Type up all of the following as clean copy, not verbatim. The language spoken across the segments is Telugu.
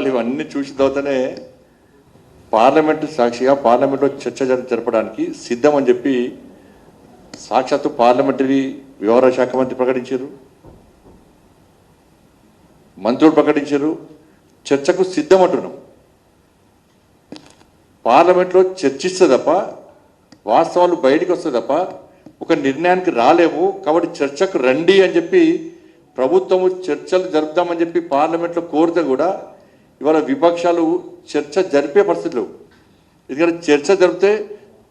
ఇవాళ ఇవన్నీ చూసిన తర్వాతనే పార్లమెంటు సాక్షిగా పార్లమెంట్లో చర్చ జరపడానికి సిద్ధం అని చెప్పి సాక్షాత్తు పార్లమెంటరీ వ్యవహారాల శాఖ మంత్రి ప్రకటించారు, మంత్రులు ప్రకటించారు. చర్చకు సిద్ధం అంటున్నాం. పార్లమెంట్లో చర్చిస్తే తప్ప వాస్తవాలు బయటికి వస్తే తప్ప ఒక నిర్ణయానికి రాలేము. కాబట్టి చర్చకు రండి అని చెప్పి ప్రభుత్వము చర్చలు జరుపుదామని చెప్పి పార్లమెంట్లో కోరితే కూడా ఇవాళ విపక్షాలు చర్చ జరిపే పరిస్థితులు. ఎందుకంటే చర్చ జరిపితే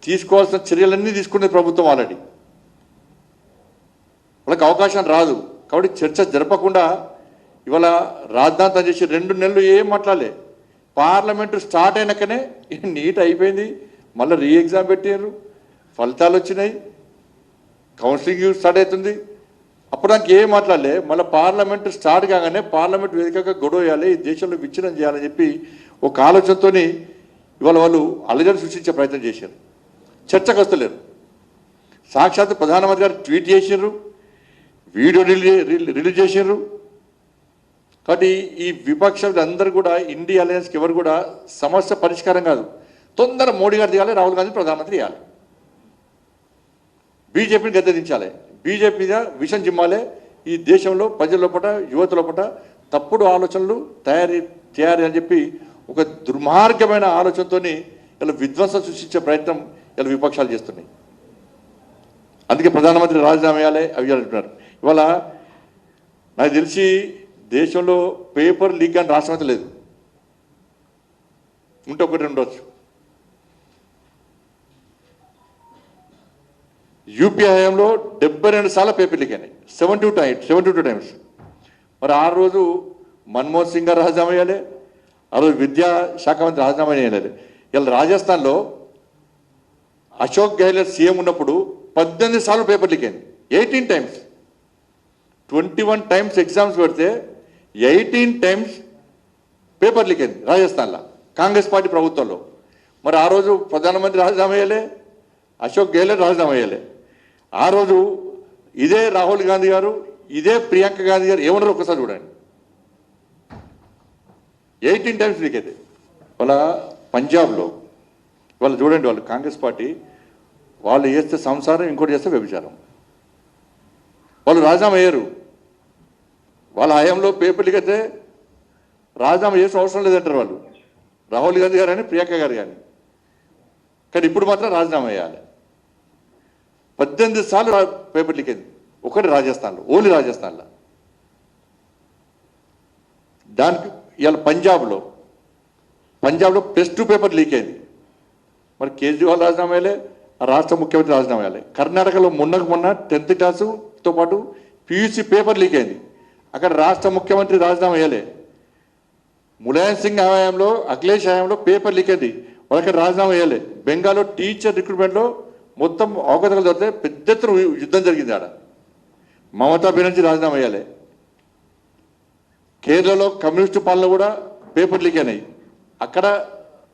తీసుకోవాల్సిన చర్యలన్నీ తీసుకునే ప్రభుత్వం ఆల్రెడీ, వాళ్ళకి అవకాశం రాదు. కాబట్టి చర్చ జరపకుండా ఇవాళ రాద్ధాంతం చేసి 2 నెలలు ఏం మాట్లాడలే. పార్లమెంటు స్టార్ట్ అయినాకనే నీట్ అయిపోయింది, మళ్ళీ రీ ఎగ్జామ్ పెట్టారు, ఫలితాలు వచ్చినాయి, కౌన్సిలింగ్ స్టార్ట్ అవుతుంది. అప్పుడు నాకు ఏం మాట్లాడలే. మళ్ళీ పార్లమెంటు స్టార్ట్ కాగానే పార్లమెంట్ వేదికగా గొడవ వేయాలి, ఈ దేశంలో విచ్ఛిన్నం చేయాలని చెప్పి ఒక ఆలోచనతో ఇవాళ వాళ్ళు అలజడి సృష్టించే ప్రయత్నం చేశారు. చర్చకు వస్తలేరు. సాక్షాత్ ప్రధానమంత్రి గారు ట్వీట్ చేశారు, వీడియో రిలీజ్ చేశారు. కాబట్టి ఈ విపక్షాలందరూ కూడా ఇండియా అలయన్స్కి ఎవరు కూడా సమస్య పరిష్కారం కాదు. తొందర మోడీ గారు దిగాలి, రాహుల్ గాంధీ ప్రధానమంత్రి చేయాలి, బీజేపీని గద్దెదించాలి, బీజేపీ మీద విషం జిమ్మాలే. ఈ దేశంలో ప్రజల లోపల యువత లోపల తప్పుడు ఆలోచనలు తయారీ అని చెప్పి ఒక దుర్మార్గమైన ఆలోచనతో ఇలా విధ్వంసం సృష్టించే ప్రయత్నం ఇలా విపక్షాలు చేస్తున్నాయి. అందుకే ప్రధానమంత్రి రాజీనామా చేయాలి అవి అంటున్నారు. ఇవాళ నాకు తెలిసి దేశంలో పేపర్ లీక్ అని రాష్ట్రం లేదు, ఉంటే ఒకటి ఉండవచ్చు. యూపీ హయాంలో 72 సార్లు పేపర్ లీక్ అయినాయి, 72 టైమ్స్. మరి ఆ రోజు మన్మోహన్ సింగ్ గారు రాజీనామా చేయాలి, ఆ రోజు విద్యాశాఖ మంత్రి రాజీనామా చేయాలి. ఇలా రాజస్థాన్లో అశోక్ గెహ్లోట్ సీఎం ఉన్నప్పుడు 18 సార్లు పేపర్ లీక్ అయింది, 18 టైమ్స్. 21 టైమ్స్ ఎగ్జామ్స్ పెడితే 18 టైమ్స్ పేపర్ లీక్ అయింది రాజస్థాన్లో కాంగ్రెస్ పార్టీ ప్రభుత్వంలో. మరి ఆ రోజు ప్రధానమంత్రి రాజీనామా చేయాలి, అశోక్ గెహ్లోట్ రాజీనామా చేయాలి. ఆ రోజు ఇదే రాహుల్ గాంధీ గారు, ఇదే ప్రియాంక గాంధీ గారు ఏమన్నారు ఒకసారి చూడండి. 18 టైమ్స్ లీక్ అయితే. వాళ్ళ పంజాబ్లో వాళ్ళు చూడండి, వాళ్ళు కాంగ్రెస్ పార్టీ, వాళ్ళు చేస్తే సంసారం, ఇంకోటి చేస్తే వ్యభిచారం. వాళ్ళు రాజీనామా అయ్యారు. వాళ్ళ హయాంలో పేపర్ లీక్ అయితే రాజీనామా చేసిన అవసరం లేదంటారు వాళ్ళు, రాహుల్ గాంధీ గారు కానీ ప్రియాంక గారు కానీ. కానీ ఇప్పుడు మాత్రం రాజీనామా చేయాలి. 18 సార్లు పేపర్ లీక్ అయింది, ఒకటి రాజస్థాన్లో, ఓన్లీ రాజస్థాన్లో. దానికి ఇవాళ పంజాబ్లో +2 పేపర్ లీక్ అయింది. మరి కేజ్రీవాల్ రాజీనామా వేయాలి, రాష్ట్ర ముఖ్యమంత్రి రాజీనామా వేయాలి. కర్ణాటకలో మొన్న 10th క్లాసుతో పాటు PUC పేపర్ లీక్ అయింది, అక్కడ రాష్ట్ర ముఖ్యమంత్రి రాజీనామా వేయాలి. ములాయం సింగ్ హయాంలో, అఖిలేష్ హయాంలో పేపర్ లీక్ అయింది, వాళ్ళకి రాజీనామా వేయాలి. బెంగాల్లో టీచర్ రిక్రూట్మెంట్లో మొత్తం అవకతవకలు జరిగితే పెద్ద ఎత్తున యుద్ధం జరిగింది. ఆడ మమతా బెనర్జీ రాజీనామా వేయాలి. కేరళలో కమ్యూనిస్టు పాలన కూడా పేపర్ లీక్ అయినాయి, అక్కడ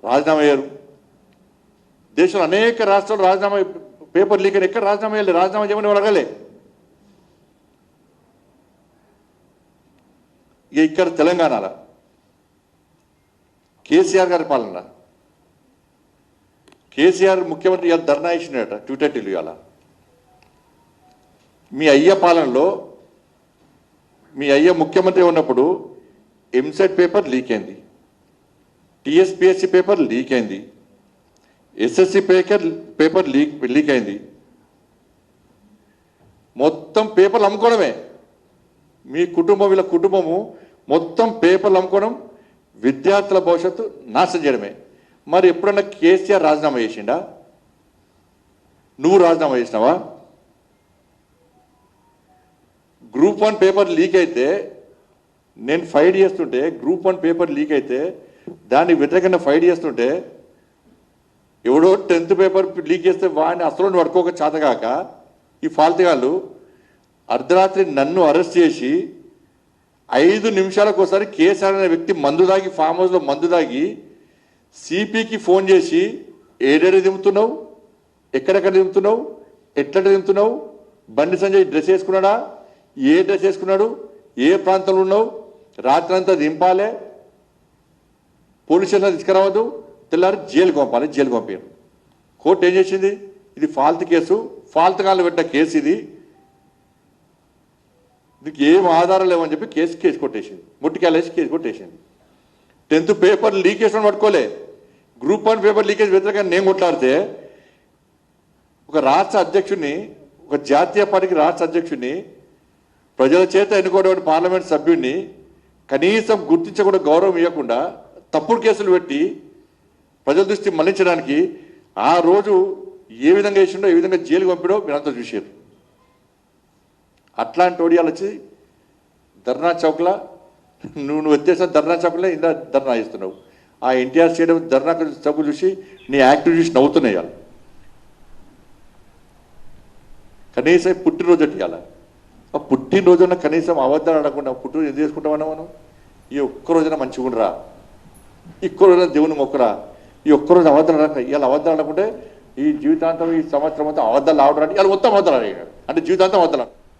రాజీనామా అయ్యారు. దేశంలో అనేక రాష్ట్రాలు రాజీనామా పేపర్ లీక్ అయినా ఎక్కడ రాజీనామా వేయాలి, రాజీనామా చేయమని వాళ్ళు అడగలే. ఇక్కడ తెలంగాణలో కేసీఆర్ గారి పాలన, కేసీఆర్ ముఖ్యమంత్రి ఇలా ధర్నా ఇచ్చినట ట్విట్టర్ టీలు. ఇవాళ మీ అయ్య పాలనలో, మీ అయ్య ముఖ్యమంత్రి ఉన్నప్పుడు ఎంసెట్ పేపర్ లీక్ అయింది, టీఎస్పీఎస్సీ పేపర్ లీక్ అయింది, ఎస్ఎస్సి పేపర్ లీక్ అయింది. మొత్తం పేపర్లు అమ్ముకోవడమే. మీ కుటుంబం, వీళ్ళ కుటుంబము మొత్తం పేపర్లు అమ్ముకోవడం, విద్యార్థుల భవిష్యత్తు నాశనం చేయడమే. మరి ఎప్పుడన్నా కేసీఆర్ రాజీనామా చేసిండా? నువ్వు రాజీనామా చేసినావా? గ్రూప్ 1 పేపర్ లీక్ అయితే నేను ఫైట్ చేస్తుంటే, గ్రూప్ 1 పేపర్ లీక్ అయితే దానికి వ్యతిరేకంగా ఫైట్ చేస్తుంటే, ఎవడో 10th పేపర్ లీక్ చేస్తే వాడిని అసలు పడుకోక చేతగాక ఈ ఫాల్తుగాళ్ళు అర్ధరాత్రి నన్ను అరెస్ట్ చేసి 5 నిమిషాలకు ఒకసారి కేసీఆర్ అనే వ్యక్తి మందు దాగి, ఫామ్ హౌస్లో మందు దాగి సిపికి ఫోన్ చేసి ఏడేడు దింపుతున్నావు, ఎక్కడెక్కడ దింపుతున్నావు, ఎట్లా దింపుతున్నావు, బండి సంజయ్ డ్రెస్ వేసుకున్నాడా, ఏ డ్రెస్ వేసుకున్నాడు, ఏ ప్రాంతంలో ఉన్నావు, రాత్రంతా దింపాలే, పోలీస్ స్టేషన్లో తీసుకురావద్దు, తెల్లారి జైలుకి పంపాలి, జైలుకి పంపారు. కోర్టు ఏం చేసింది, ఇది ఫాల్తు కేసు, ఫాల్తు కాళ్ళు పెట్టిన కేసు ఇది, దీనికి ఏం ఆధారం లేవని చెప్పి కేసు కొట్టేసింది, ముట్టికాయలేసి కేసు కొట్టేసింది. 10th పేపర్ లీకేజ్ పట్టుకోలే, గ్రూప్ 1 పేపర్ లీకేజ్ వ్యతిరేకంగా నేను కొట్లాడితే ఒక రాష్ట్ర అధ్యక్షుడిని, ఒక జాతీయ పార్టీకి రాష్ట్ర అధ్యక్షుడిని, ప్రజల చేత ఎన్నుకోవడం పార్లమెంట్ సభ్యుడిని కనీసం గుర్తించకుండా గౌరవం ఇవ్వకుండా తప్పుడు కేసులు పెట్టి ప్రజల దృష్టి మళ్లించడానికి ఆ రోజు ఏ విధంగా వేసిండో, ఏ విధంగా జైలుకి పంపిడో మీరంతా చూశారు. అట్లాంటి ఒడియాలు వచ్చి ధర్నా చౌక్లా నువ్వు వచ్చేసిన ధర్నా చౌక్లో ఇందా ధర్నా చేస్తున్నావు. ఆ ఎన్టీఆర్ స్టేడియం ధర్నా చౌక్ చూసి నీ యాక్టివ్ చూసి నవ్వుతున్నాయి. వాళ్ళు కనీసం పుట్టినరోజు ఇవ్వాలి. ఆ పుట్టినరోజున కనీసం అబద్ధాలు ఆడకుండా పుట్టినరోజు ఎందుకు చేసుకుంటామన్నా మనం? ఈ ఒక్కరోజున మంచిగా ఉండరా, ఒక్క రోజున దేవుని మొక్కరా, ఈ ఒక్కరోజు అబద్ధాలు ఆడక ఇవాళ అబద్ధాలు ఆడకుంటే ఈ జీవితాంతం ఈ సంవత్సరం మొత్తం అబద్ధాలు ఆడడానికి ఇవాళ మొత్తం అబద్ధాలు ఆడాడు అంటే జీవితాంతం అబద్ధాలు